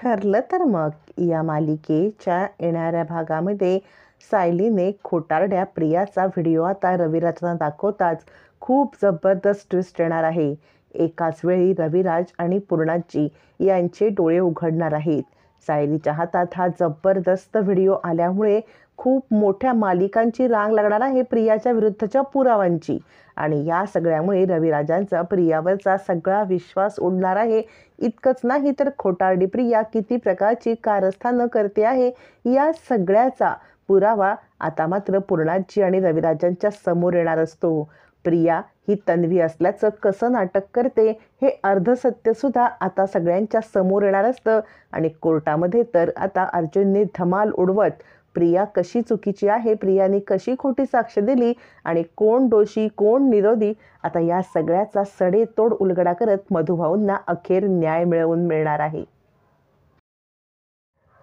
ठरलं तर मग या मालिकेच्या येणाऱ्या भागामध्ये सायलीने खोटारड्या प्रियाचा व्हिडिओ आता रविराजना दाखवताच खूप जबरदस्त ट्विस्ट येणार आहे. एकाच वेळी रविराज आणि पूर्णाजी यांचे डोळे उघडणार आहेत. सायलीच्या हातात हा जबरदस्त व्हिडिओ आल्यामुळे खूप मोठ्या मालिकांची रांग लागणार आहे प्रियाच्या विरुद्धच्या पुराव्यांची. आणि या सगळ्यामुळे रविराजांचा प्रियावरचा सगळा विश्वास उडणार आहे. इतकंच नाही तर खोटारडी प्रिया किती प्रकारची कारस्थानं करते आहे या सगळ्याचा पुरावा आता मात्र पूर्णाजी आणि रविराजांच्या समोर येणार असतो. प्रिया ही तन्वी असल्याचं कसं नाटक करते हे अर्धसत्य सुद्धा आता सगळ्यांच्या समोर येणार असतं. आणि कोर्टामध्ये तर आता अर्जुनने धमाल उडवत प्रिया कशी चुकीची आहे, प्रियाने कशी खोटी साक्ष दिली आणि कोण दोषी कोण निरोधी, आता या सगळ्याचा सडेतोड उलगडा करत मधुभाऊंना अखेर न्याय मिळवून मिळणार आहे.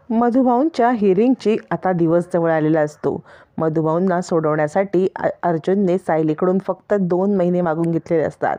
मधुभाऊंच्या हिअरिंगची आता दिवस जवळ आलेला असतो. मधुभाऊंना सोडवण्यासाठी अर्जुनने सायलीकडून फक्त 2 महिने मागून घेतलेले असतात.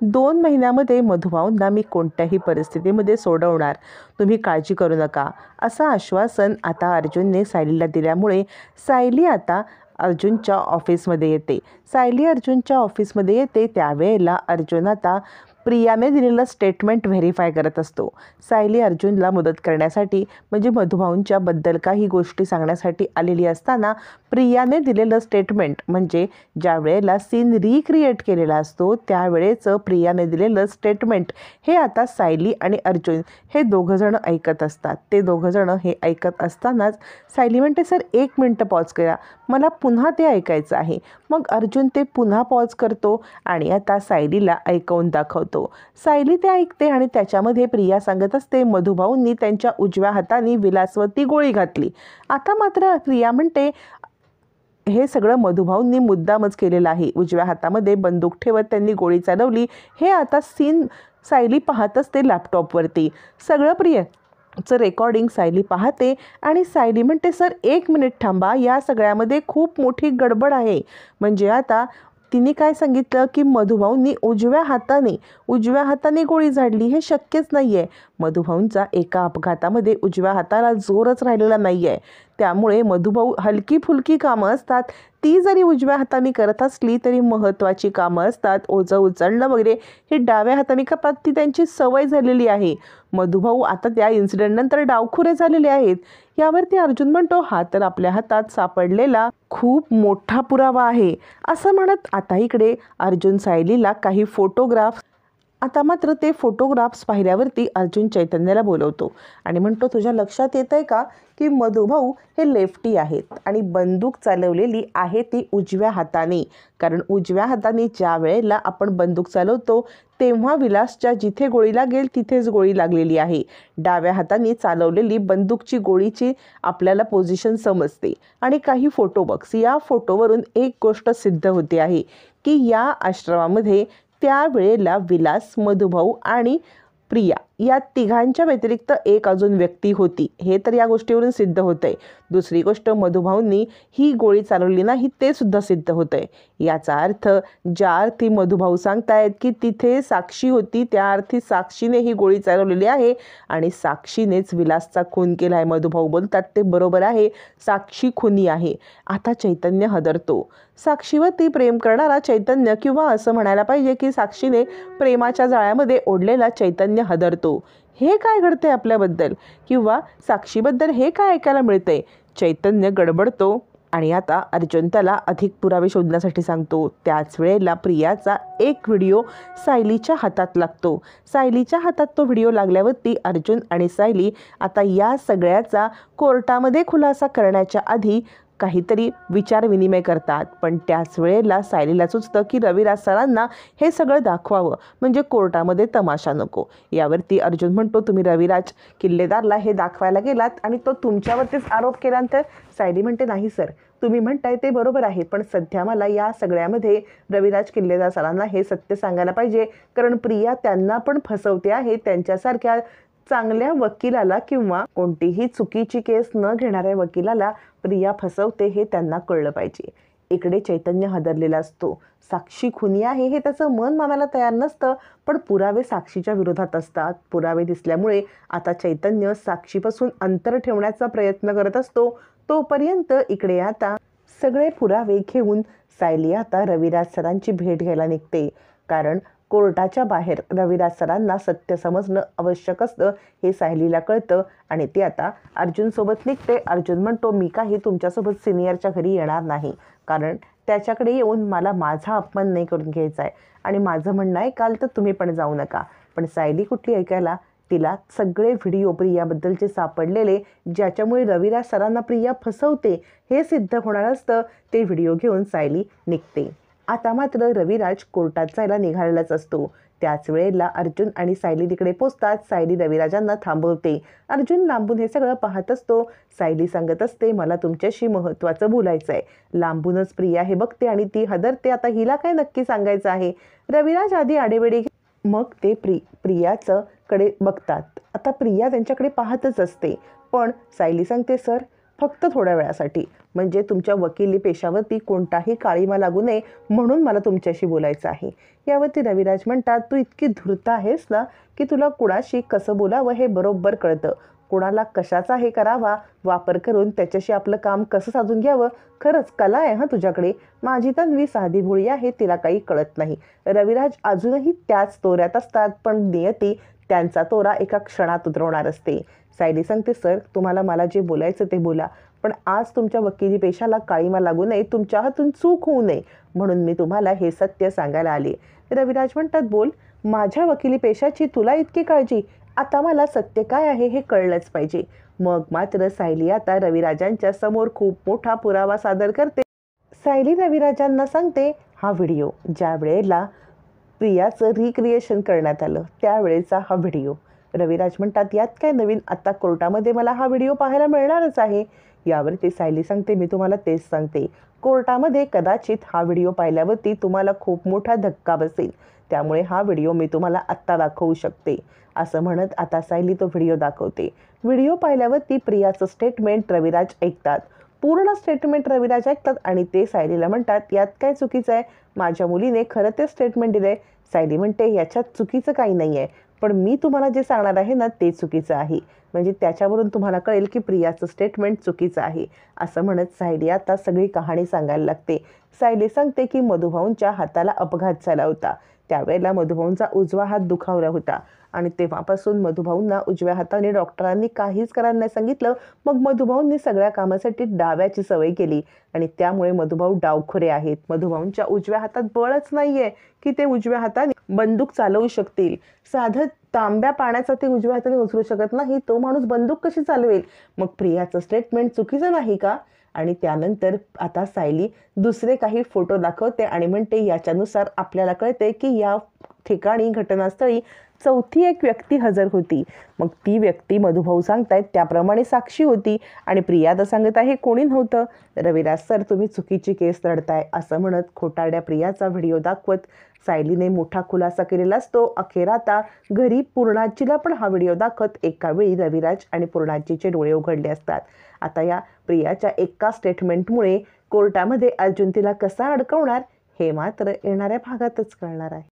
2 महिन्यामध्ये मधुभाऊंना मी कोणत्याही परिस्थितीमध्ये सोडवणार, तुम्ही काळजी करू नका, असं आश्वासन आता अर्जुनने सायलीला दिल्यामुळे सायली आता अर्जुनच्या ऑफिसमध्ये येते. सायली अर्जुनच्या ऑफिसमध्ये येते त्यावेळेला अर्जुन आता प्रियाने दिलेलं स्टेटमेंट व्हेरीफाय करत असतो. सायली अर्जुनला मदत करण्यासाठी म्हणजे मधुभाऊंच्या बद्दल काही गोष्टी सांगण्यासाठी आलेली असताना प्रियाने दिलेलं स्टेटमेंट म्हणजे ज्या वेळेला सीन रिक्रिएट केलेला असतो त्यावेळेचं प्रियाने दिलेलं स्टेटमेंट हे आता सायली आणि अर्जुन हे दोघंजणं ऐकत असतात. ते दोघंजणं हे ऐकत असतानाच सायली म्हणते, सर 1 मिनटं पॉज करा, मला पुन्हा ते ऐकायचं आहे. मग अर्जुन ते पुन्हा पॉज करतो आणि आता सायलीला ऐकवून दाखवतो. सायली ते ऐकते आणि त्याच्यामध्ये प्रिया सांगत असते मधुभाऊंनी त्यांच्या उजव्या हाताने विलासवती गोळी घातली. आता मात्र प्रिया म्हणते हे सगळं मधुभाऊंनी मुद्दामच केलेलं आहे, उजव्या हातामध्ये बंदूक ठेवत त्यांनी गोळी चालवली. हे आता सीन सायली पाहत असते लॅपटॉपवरती. सगळं प्रियाचं रेकॉर्डिंग सायली पाहते आणि सायली म्हणते, सर 1 मिनिट थांबा, या सगळ्यामध्ये खूप मोठी गडबड आहे. म्हणजे आता तिने काय सांगितलं की मधुभाऊंनी उजव्या हाताने गोळी झाडली, हे शक्यच नाही आहे. मधुभाऊंचा एका अपघातामध्ये उजव्या हाताला जोरच राहिलेला नाही आहे. त्यामुळे मधुभाऊ हलकी फुलकी कामं असतात ती जरी उजव्या हाताने करत असली तरी महत्त्वाची कामं असतात, ओझं उचलणं वगैरे, ही डाव्या हाताने करतात, ती त्यांची सवय झालेली आहे. मधुभाऊ आता त्या इन्सिडेंटनंतर डावखुरे झालेले आहेत. यावरती अर्जुन म्हणतो, हा तर आपल्या हातात सापडलेला खूप मोठा पुरावा आहे, असं म्हणत आता इकडे अर्जुन सायलीला काही फोटोग्राफ्स, आता मात्र ते फोटोग्राफ्स पाहिल्यावरती अर्जुन चैतन्याला बोलवतो आणि म्हणतो, तुझ्या लक्षात येत आहे का की मधुभाऊ हे लेफ्टी आहेत आणि बंदूक चालवलेली आहे ती उजव्या हाताने. कारण उजव्या हाताने ज्या वेळेला आपण बंदूक चालवतो तेव्हा विलासच्या जिथे गोळी लागेल तिथेच गोळी लागलेली आहे. डाव्या हाताने चालवलेली बंदूकची गोळीची आपल्याला पोझिशन समजते. आणि काही फोटो बघ, या फोटोवरून एक गोष्ट सिद्ध होते आहे की या आश्रमामध्ये त्यावेळेला विलास, मधुभाऊ आणि प्रिया या तिघांच्या व्यतिरिक्त एक अजून व्यक्ती होती, हे तर या गोष्टीवरून सिद्ध होतंय. दुसरी गोष्ट, मधुभाऊंनी ही गोळी चालवली नाही ते सुद्धा सिद्ध होतंय. याचा अर्थ ज्या अर्थी मधुभाऊ सांगतायत की तिथे साक्षी होती त्या अर्थी साक्षीने ही गोळी चालवलेली आहे आणि साक्षीनेच विलासचा खून केला आहे. मधुभाऊ बोलतात ते बरोबर आहे, साक्षी खुनी आहे. आता चैतन्य हादरतो. साक्षीवरती प्रेम करणारा चैतन्य, किंवा असं म्हणायला पाहिजे की साक्षीने प्रेमाच्या जाळ्यामध्ये ओढलेला चैतन्य हादरतो. हे काय घडतंय आपल्याबद्दल, किंवा साक्षीबद्दल हे काय ऐकायला मिळतंय. चैतन्य गडबडतो आणि आता अर्जुन त्याला अधिक पुरावे शोधण्यासाठी सांगतो. त्याच वेळेला प्रियाचा एक व्हिडिओ सायलीच्या हातात लागतो. सायलीच्या हातात तो व्हिडिओ लागल्यावरती अर्जुन आणि सायली आता या सगळ्याचा कोर्टामध्ये खुलासा करण्याच्या आधी काहीतरी विचारविनिमय करतात. पण त्याच वेळेला सायलीला सुचतं की रविराज सरांना हे सगळं दाखवावं, म्हणजे कोर्टामध्ये तमाशा नको. यावरती अर्जुन म्हणतो, तुम्ही रविराज किल्लेदारला हे दाखवायला गेलात आणि तो तुमच्यावरतीच आरोप केल्यानंतर. सायली म्हणते, नाही सर, तुम्ही म्हणताय ते बरोबर आहे, पण सध्या मला या सगळ्यामध्ये रविराज किल्लेदार सरांना हे सत्य सांगायला पाहिजे, कारण प्रिया त्यांना पण फसवते आहे. त्यांच्यासारख्या चांगल्या वकिलाला किंवा कोणतीही चुकीची केस न घेणाऱ्या वकिलाला प्रिया फसवते हे त्यांना कळलं पाहिजे. इकडे चैतन्य हादरलेला असतो. साक्षी खुनी आहे हे त्याचं मन मानायला तयार नसतं, पण पुरावे साक्षीच्या विरोधात असतात. पुरावे दिसल्यामुळे आता चैतन्य साक्षीपासून अंतर ठेवण्याचा प्रयत्न करत असतो. तोपर्यंत इकडे आता सगळे पुरावे घेऊन सायली आता रविराज सरांची भेट घ्यायला निघते. कारण कोर्टाच्या बाहेर रविराज सरांना सत्य समजणं आवश्यक असतं हे सायलीला कळतं आणि ती आता अर्जुनसोबत निघते. अर्जुन म्हणतो, मी काही तुमच्यासोबत सिनियरच्या घरी येणार नाही, कारण त्याच्याकडे येऊन मला माझा अपमान नाही करून घ्यायचा आहे आणि माझं म्हणणं आहे काल तर तुम्ही पण जाऊ नका. पण सायली कुठली ऐकायला, तिला सगळे व्हिडिओ प्रियाबद्दलचे सापडलेले, ज्याच्यामुळे रविराज सरांना प्रिया फसवते हे सिद्ध होणार असतं, ते व्हिडिओ घेऊन सायली निघते. आता मात्र रविराज कोर्टात जायला निघालेलाच असतो. त्याच वेळेला अर्जुन आणि सायली तिकडे पोचतात. सायली रविराजांना थांबवते. अर्जुन लांबून हे सगळं पाहत असतो. सायली सांगत असते, मला तुमच्याशी महत्त्वाचं बोलायचं आहे. लांबूनच प्रिया हे बघते आणि ती हादरते. आता हिला काय नक्की सांगायचं आहे. रविराज आधी आडेवेडे मग ते प्रियाचं कडे बघतात. आता प्रिया त्यांच्याकडे पाहतच असते, पण सायली सांगते, सर फक्त थोड्या वेळासाठी, म्हणजे तुमच्या वकिली पेशावरती कोणताही काळीमा लागू नये म्हणून मला तुमच्याशी बोलायचं आहे. यावरती रविराज म्हणतात, तू इतकी धूर्त आहेस ना की तुला कुणाशी कसं बोलावं हे बरोबर कळतं. कोणाला कशाचा हे करावा वापर करून त्याच्याशी आपलं काम कसं साधून घ्यावं, खरंच कला आहे हां तुझ्याकडे. माझी तन्वी साधी भोळी आहे, तिला काही कळत नाही. रविराज अजूनही त्याच तोऱ्यात असतात, पण नियती त्यांचा तोरा एका क्षणात उतरवणार असते. सायली सांगते, सर तुम्हाला मला जे बोलायचं ते बोला, पण आज तुमच्या वकिली पेशाला काळीमा लागू नये, तुमच्या हातून चूक होऊ नये म्हणून मी तुम्हाला हे सत्य सांगायला आले. रविराज म्हणतात, बोल, माझ्या वकिली पेशाची तुला इतकी काळजी, आता मला सत्य काय आहे हे कळलंच पाहिजे. मग मात्र सायली आता रविराजांच्या समोर खूप मोठा पुरावा सादर करते. सायली रविराजांना सांगते, हा व्हिडिओ ज्या वेळेला प्रियाचं रिक्रिएशन करण्यात आलं त्यावेळेचा हा व्हिडिओ. रविराज म्हणतात, यात काय नवीन, आता कोर्टामध्ये मला हा व्हिडिओ पाहायला मिळणारच आहे. यावरती सायली सांगते, मी तुम्हाला तेच सांगते, कोर्टामध्ये कदाचित हा व्हिडिओ पाहिल्यावरती तुम्हाला खूप मोठा धक्का बसेल, त्यामुळे हा व्हिडिओ मी तुम्हाला आत्ता दाखवू शकते. असं म्हणत आता सायली तो व्हिडिओ दाखवते. व्हिडिओ पाहिल्यावरती प्रियाचं स्टेटमेंट रविराज ऐकतात. पूर्ण स्टेटमेंट रविराज ऐकतात आणि ते सायलीला म्हणतात, यात काय चुकीचं आहे, माझ्या मुलीने खरं ते स्टेटमेंट दिलं आहे. सायली म्हणते, याच्यात चुकीचं काही नाही आहे, पण मी तुम्हाला जे सांगणार आहे ना ते चुकीचं आहे, म्हणजे त्याच्यावरून तुम्हाला कळेल की प्रियाचं स्टेटमेंट चुकीचं आहे. असं म्हणत सायली आता सगळी कहाणी सांगायला लागते. सायली सांगते की मधुभाऊंच्या हाताला अपघात झाला होता, त्यावेळेला मधुभाऊंचा उजवा हात दुखावला होता आणि तेव्हापासून मधुभाऊंना उजव्या हाताने डॉक्टरांनी काहीच करायला नाही सांगितलं. मग मधुभाऊंनी सगळ्या कामासाठी डाव्याची सवय केली आणि त्यामुळे मधुभाऊ डावखोरे आहेत. मधुभाऊंच्या उजव्या हातात बळच नाहीये की ते उजव्या हाताने बंदूक चालवू शकतील. साधं तांब्या पाण्याचा ते उजव्या हाताने उचलू शकत नाही, तो माणूस बंदूक कशी चालवेल. मग प्रियाचं स्टेटमेंट चुकीचं नाही का. आणि त्यानंतर आता सायली दुसरे काही फोटो दाखवते आणि म्हणते, याच्यानुसार आपल्याला कळते की या ठिकाणी घटनास्थळी चौथी एक व्यक्ती हजर होती. मग ती व्यक्ती मधुभाऊ सांगतायत त्याप्रमाणे साक्षी होती आणि प्रिया तर सांगत आहे कोणी नव्हतं. रविराज सर तुम्ही चुकीची केस लढताय असं म्हणत खोटारड्या प्रियाचा व्हिडिओ दाखवत सायलीने मोठा खुलासा केलेला असतो. अखेर आता घरी पूर्णाजीला पण हा व्हिडिओ दाखवत एका वेळी रविराज आणि पूर्णाजीचे डोळे उघडले असतात. आता या प्रियाच्या एका स्टेटमेंटमुळे कोर्टामध्ये अर्जुन तिला कसा अडकवणार हे मात्र येणाऱ्या भागातच कळणार आहे.